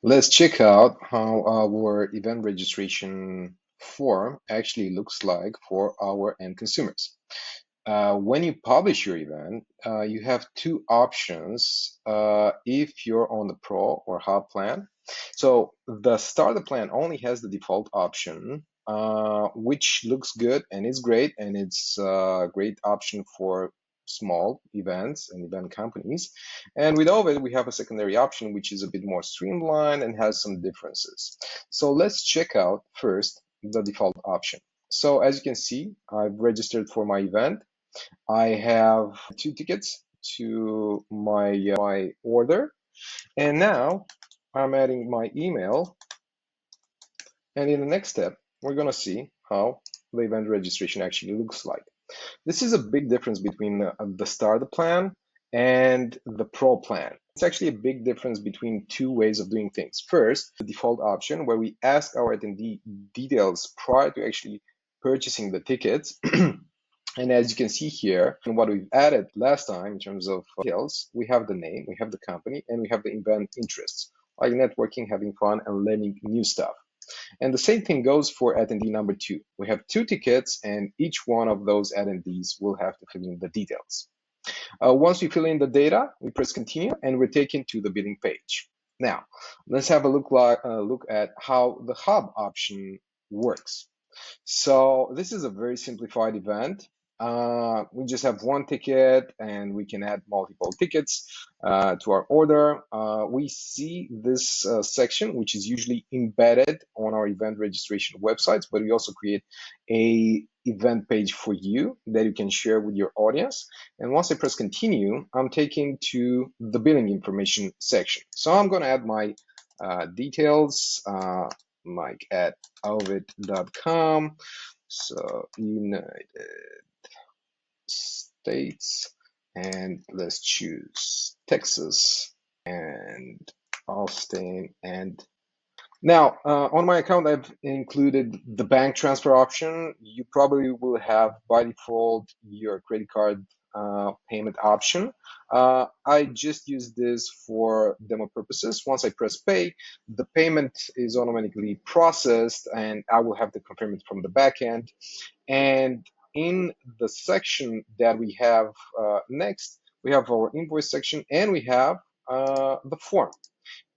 Let's check out how our event registration form actually looks like for our end consumers. When you publish your event, you have two options if you're on the Pro or Hub plan. So the starter plan only has the default option, which looks good and is great, and it's a great option for small events and event companies. And with Oveit, we have a secondary option, which is a bit more streamlined and has some differences. So let's check out first the default option. So as you can see, I've registered for my event. I have two tickets to my order, and now I'm adding my email. And in the next step, we're gonna see how the event registration actually looks like. This is a big difference between the starter plan and the pro plan. It's actually a big difference between two ways of doing things. First, the default option where we ask our attendee details prior to actually purchasing the tickets. And as you can see here, and what we've added last time in terms of details, we have the name, we have the company, and we have the event interests, like networking, having fun, and learning new stuff. And the same thing goes for attendee number 2. We have 2 tickets, and each one of those attendees will have to fill in the details. Once we fill in the data, we press continue, and we're taken to the billing page. Now, let's have a look at how the hub option works. So this is a very simplified event. We just have one ticket and we can add multiple tickets to our order. We see this section, which is usually embedded on our event registration websites, but we also create a event page for you that you can share with your audience. And once I press continue, I'm taken to the billing information section. So I'm going to add my details, like at oveit.com. So United States, and let's choose Texas and Austin. And now on my account, I've included the bank transfer option. You probably will have by default your credit card payment option. I just use this for demo purposes. Once I press pay, the payment is automatically processed and I will have to confirm it from the back end. And in the section that we have next, we have our invoice section and we have the form.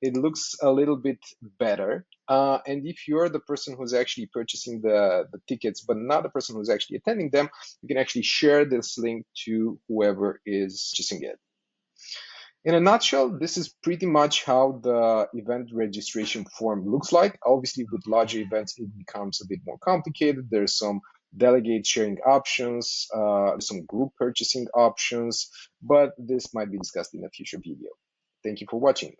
It looks a little bit better. And if you're the person who's actually purchasing the tickets, but not the person who's actually attending them, you can actually share this link to whoever is purchasing it. In a nutshell, this is pretty much how the event registration form looks like. Obviously, with larger events, it becomes a bit more complicated. There's some delegate sharing options, some group purchasing options, but this might be discussed in a future video. Thank you for watching.